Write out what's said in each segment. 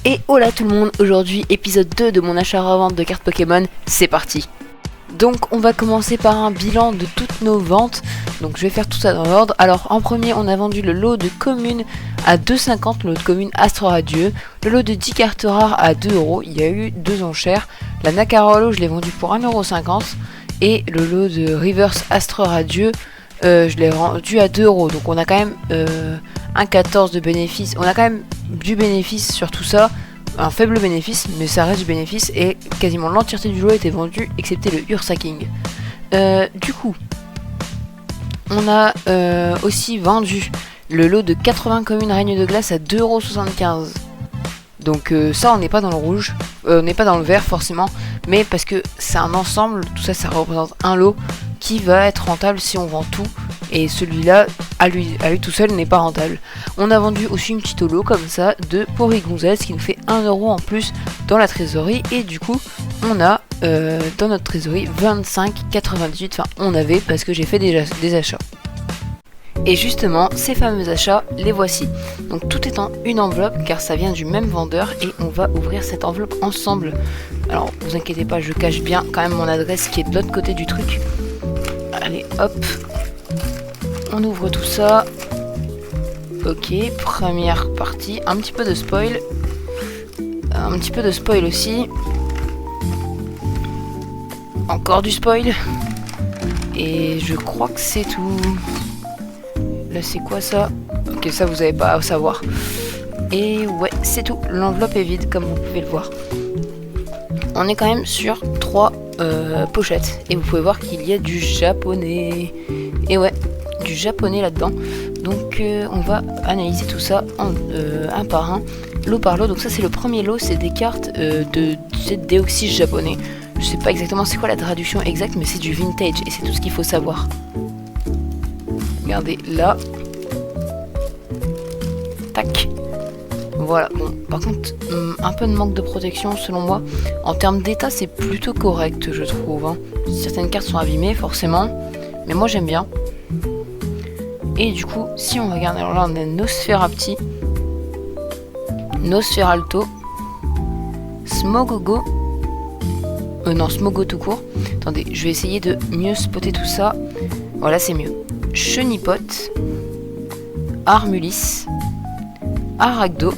Et hola tout le monde, aujourd'hui épisode 2 de mon achat-revente de cartes Pokémon, c'est parti. Donc on va commencer par un bilan de toutes nos ventes, donc je vais faire tout ça dans l'ordre. Alors en premier on a vendu le lot de communes à 2,50, le lot de communes Astre Radieux, le lot de 10 cartes rares à 2€, il y a eu 2 enchères, la Nakarolo je l'ai vendu pour 1,50€ et le lot de Reverse Astre Radieux je l'ai vendu à 2€, donc on a quand même 1,14 de bénéfice, on a quand même du bénéfice sur tout ça, un faible bénéfice, mais ça reste du bénéfice, et quasiment l'entièreté du lot a été vendue, excepté le Ursacking. Du coup, on a aussi vendu le lot de 80 communes Règne de Glace à 2,75€. Donc ça, on n'est pas dans le rouge, on n'est pas dans le vert forcément, mais parce que c'est un ensemble, tout ça, ça représente un lot qui va être rentable si on vend tout, et celui-là, à lui tout seul, n'est pas rentable. On a vendu aussi une petite holo comme ça de Porygonzes qui nous fait 1€ en plus dans la trésorerie, et du coup, on a dans notre trésorerie 25,98, enfin on avait parce que j'ai fait des achats. Et justement, ces fameux achats, les voici. Donc tout est en une enveloppe car ça vient du même vendeur et on va ouvrir cette enveloppe ensemble. Alors vous inquiétez pas, je cache bien quand même mon adresse qui est de l'autre côté du truc. Allez hop, on ouvre tout ça. Ok, première partie, un petit peu de spoil. Un petit peu de spoil aussi. Encore du spoil. Et je crois que c'est tout. Là c'est quoi ça? Ok, ça vous avez pas à savoir. Et ouais, c'est tout. L'enveloppe est vide comme vous pouvez le voir. On est quand même sur 3 pochettes. Et vous pouvez voir qu'il y a du japonais. Et ouais, du japonais là-dedans. Donc on va analyser tout ça un par un, lot par lot. Donc ça c'est le premier lot, c'est des cartes de déoxyde japonais. Je sais pas exactement c'est quoi la traduction exacte, mais c'est du vintage et c'est tout ce qu'il faut savoir. Regardez là. Tac. Voilà, bon, par contre, un peu de manque de protection selon moi. En termes d'état, c'est plutôt correct, je trouve. Hein. Certaines cartes sont abîmées, forcément. Mais moi, j'aime bien. Et du coup, si on regarde, alors là, on a Nosferapti, Nosferalto, Smogogo. Non, Smogo tout court. Attendez, je vais essayer de mieux spotter tout ça. Voilà, c'est mieux. Chenipote, Armulis, Aragdo,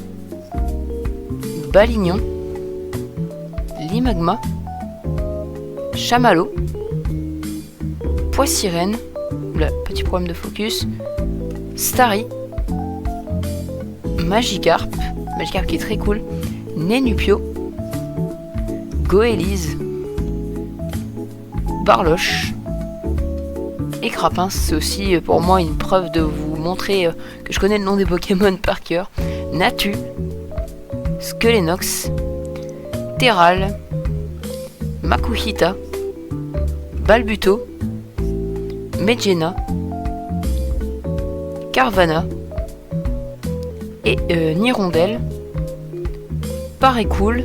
Balignon, Limagma, Chamallow, Poissirène, oula, petit problème de focus, Starry, Magikarp qui est très cool, Nenupio, Goélise, Barloche, et Crapin. C'est aussi pour moi une preuve de vous montrer que je connais le nom des Pokémon par cœur. Natu, Skelenox, Terral, Makuhita, Balbuto, Medjena, Carvana et Nirondelle, Parécool,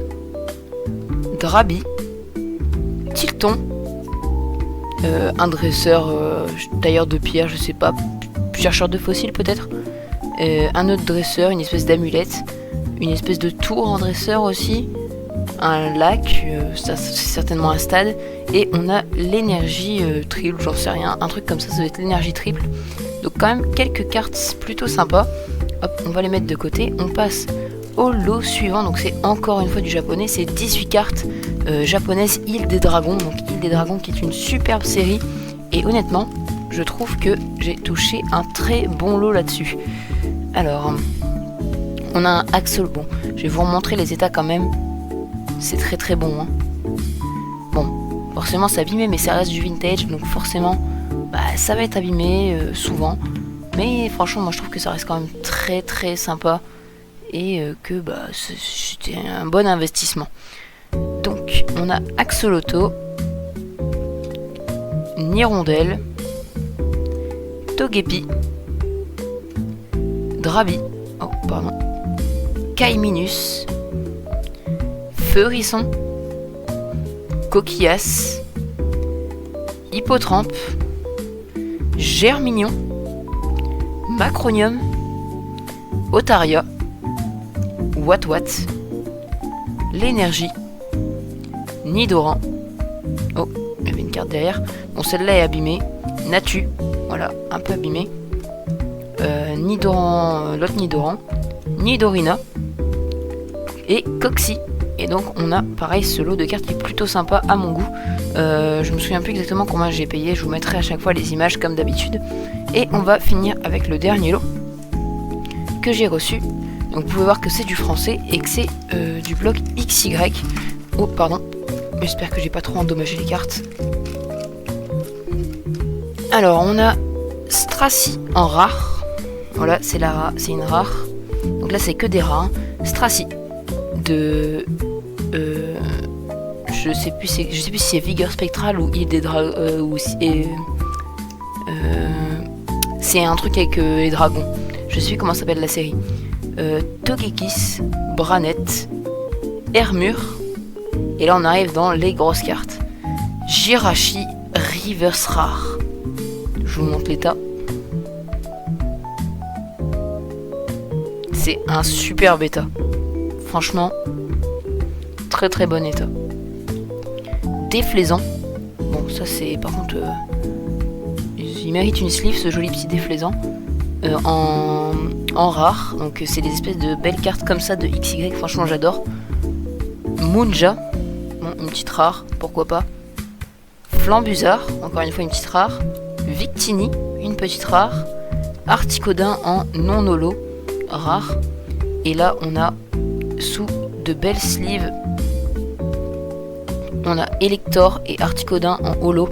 Drabi, Tilton, un dresseur tailleur de pierre, je sais pas, chercheur de fossiles peut-être, un autre dresseur, une espèce d'amulette, une espèce de tour en dresseur aussi, un lac, ça c'est certainement un stade, et on a l'énergie triple, j'en sais rien, un truc comme ça doit être l'énergie triple. Donc quand même quelques cartes plutôt sympas. Hop, on va les mettre de côté, on passe au lot suivant, donc c'est encore une fois du japonais, c'est 18 cartes japonaises Île des Dragons, donc Île des Dragons qui est une superbe série, et honnêtement, je trouve que j'ai touché un très bon lot là-dessus. Alors, on a un Axel, bon, je vais vous remontrer les états quand même, c'est très très bon. Hein. Bon, forcément c'est abîmé, mais ça reste du vintage, donc forcément, bah, ça va être abîmé souvent, mais franchement, moi je trouve que ça reste quand même très très sympa, et que bah, c'était un bon investissement. Donc, on a Axolotl, Nirondelle, Togepi, Drabi, oh pardon, Kaiminus, Feurisson, Coquillas, Hippotrampe, Germignon, Macronium, Otaria, Watwat, l'énergie, Nidoran. Oh, il y avait une carte derrière. Bon, celle-là est abîmée. Natu, voilà, un peu abîmée. Nidoran, l'autre Nidoran, Nidorina et Coxy. Et donc on a pareil ce lot de cartes qui est plutôt sympa à mon goût. Je me souviens plus exactement combien j'ai payé, je vous mettrai à chaque fois les images comme d'habitude. Et on va finir avec le dernier lot que j'ai reçu. Donc vous pouvez voir que c'est du français et que c'est du bloc XY. Oh pardon, j'espère que j'ai pas trop endommagé les cartes. Alors on a Stracy en rare. Voilà, c'est une rare. Donc là c'est que des rares. Stracy de je sais plus si c'est Vigueur Spectral ou Île des Dragons c'est un truc avec les dragons. Je sais plus comment s'appelle la série. Togekiss, Branette, Hermure. Et là on arrive dans les grosses cartes. Jirachi Reverse Rare. Je vous montre l'état. C'est un super bêta. Franchement, très très bon état. Déflaisant. Bon, ça c'est par contre... il mérite une sleeve, ce joli petit déflaisant. En rare. Donc c'est des espèces de belles cartes comme ça de XY. Franchement, j'adore. Munja. Bon, une petite rare, pourquoi pas. Flambuzard. Encore une fois, une petite rare. Victini. Une petite rare. Articodin en non-holo. Rare. Et là, on a sous de belles sleeves. On a Elector et Articodin en holo.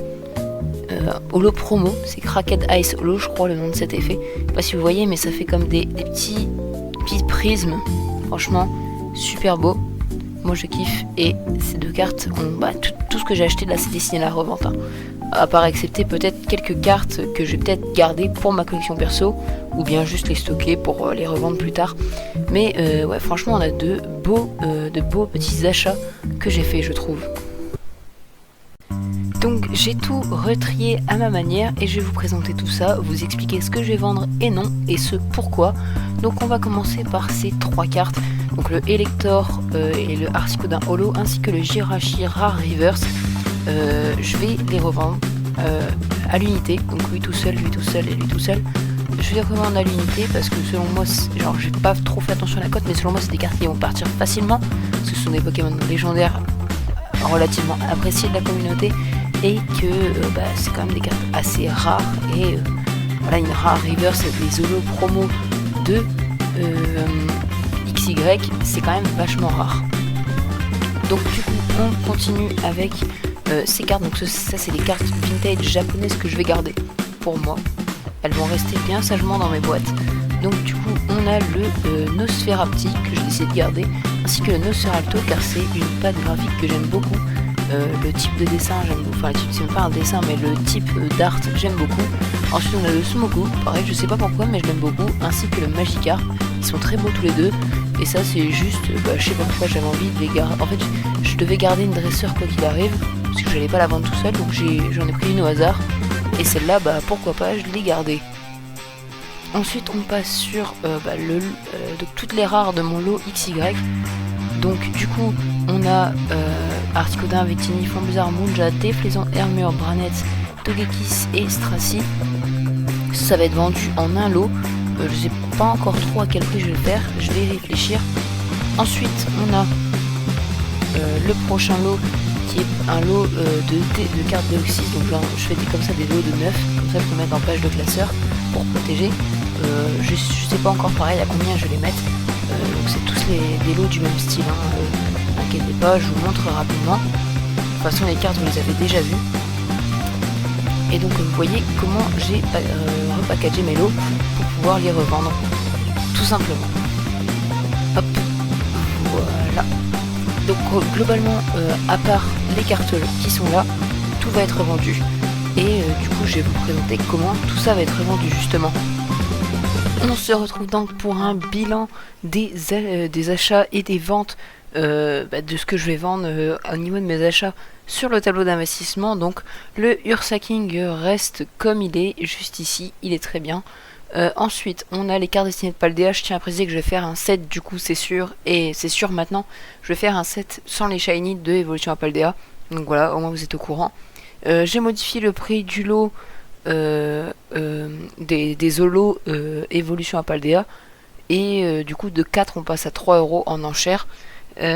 Holo promo, c'est Cracked Ice Holo, je crois, le nom de cet effet. Je sais pas si vous voyez, mais ça fait comme des petits prismes. Franchement, super beau. Moi, je kiffe. Et ces deux cartes, tout ce que j'ai acheté là, c'est destiné à la revente. Hein. À part excepter peut-être quelques cartes que je vais peut-être garder pour ma collection perso, ou bien juste les stocker pour les revendre plus tard. Mais ouais, franchement, on a de beaux petits achats que j'ai fait, je trouve. Donc j'ai tout retrié à ma manière et je vais vous présenter tout ça, vous expliquer ce que je vais vendre et non, et ce pourquoi. Donc on va commencer par ces trois cartes, donc le Elector et le Articodin Holo ainsi que le Jirachi Rare Reverse. Je vais les revendre à l'unité, donc lui tout seul et lui tout seul. Je vais les revendre à l'unité parce que selon moi, genre j'ai pas trop fait attention à la cote, mais selon moi c'est des cartes qui vont partir facilement, parce que ce sont des Pokémon légendaires relativement appréciés de la communauté. Et que c'est quand même des cartes assez rares. Et voilà, une rare reverse avec les holo promo de XY, c'est quand même vachement rare. Donc du coup, on continue avec ces cartes. Donc ça, c'est des cartes vintage japonaises que je vais garder pour moi. Elles vont rester bien sagement dans mes boîtes. Donc du coup, on a le Nosferapti que j'ai décidé de garder, ainsi que le Nosferalto car c'est une patte graphique que j'aime beaucoup. Le type de dessin j'aime beaucoup, enfin le type c'est même pas un dessin mais le type d'art j'aime beaucoup. Ensuite on a le Sumoku, pareil je sais pas pourquoi mais je l'aime beaucoup, ainsi que le Magikarp, ils sont très beaux tous les deux. Et ça c'est juste, je sais pas pourquoi j'avais envie de les garder, en fait je devais garder une dresseur quoi qu'il arrive, parce que j'allais pas la vendre tout seul, donc j'en ai pris une au hasard. Et celle-là pourquoi pas, je l'ai gardée. Ensuite on passe sur donc toutes les rares de mon lot XY. Donc du coup on a Articodin, Victini, Flambuzard, Munja, Déflaisant, Hermure, Branette, Togekiss et Stracy. Ça va être vendu en un lot. Je sais pas encore trop à quel prix je vais le faire, je vais y réfléchir. Ensuite on a le prochain lot qui est un lot de cartes Deoxys. Donc là, je fais comme ça des lots de 9, comme ça je peux mettre en page de classeur pour protéger. Je sais pas encore pareil à combien je vais les mettre. Donc c'est tous des lots du même style, n'inquiétez pas, je vous montre rapidement. De toute façon les cartes vous les avez déjà vues. Et donc vous voyez comment j'ai repackagé mes lots pour pouvoir les revendre, tout simplement. Hop, voilà. Donc globalement, à part les cartes qui sont là, tout va être vendu. Et du coup je vais vous présenter comment tout ça va être vendu justement. On se retrouve donc pour un bilan des achats et des ventes de ce que je vais vendre au niveau de mes achats sur le tableau d'investissement. Donc le Ursaking reste comme il est, juste ici, il est très bien. Ensuite, on a les cartes destinées de Paldea. Je tiens à préciser que je vais faire un set, du coup, c'est sûr. Et c'est sûr maintenant, je vais faire un set sans les shiny de Évolution à Paldea. Donc voilà, au moins vous êtes au courant. J'ai modifié le prix du lot des holos Évolution à Paldea. Et du coup, de 4, on passe à 3 euros en enchère.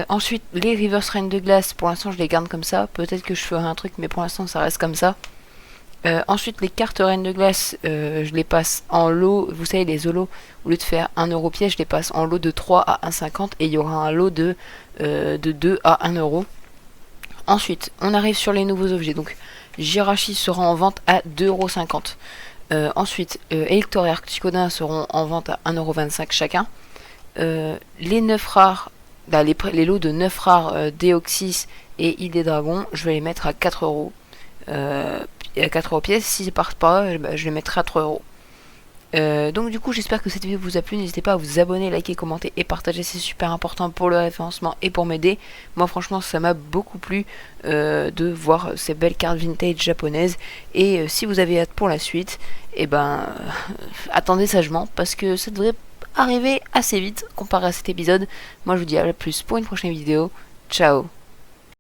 Ensuite, les Reverse Reine de Glace, pour l'instant, je les garde comme ça. Peut-être que je ferai un truc, mais pour l'instant, ça reste comme ça. Ensuite, les cartes Reine de Glace, je les passe en lot. Vous savez, les holos, au lieu de faire 1 euro pièce, je les passe en lot de 3 à 1,50. Et il y aura un lot de 2 à 1 euro. Ensuite, on arrive sur les nouveaux objets. Donc, Jirachi sera en vente à 2,50 €. Ensuite, Elector et Arcticodin seront en vente à 1,25 € chacun. Les 9 rares, les lots de 9 rares Deoxys et ID Dragon, je vais les mettre à 4 euros. À 4 euros pièce. Si ça part pas, je les mettrai à 3 euros. Donc du coup, j'espère que cette vidéo vous a plu. N'hésitez pas à vous abonner, liker, commenter et partager. C'est super important pour le référencement et pour m'aider. Moi franchement, ça m'a beaucoup plu de voir ces belles cartes vintage japonaises. Et si vous avez hâte pour la suite, et attendez sagement parce que ça devrait arriver assez vite comparé à cet épisode. Moi je vous dis à la plus pour une prochaine vidéo. Ciao.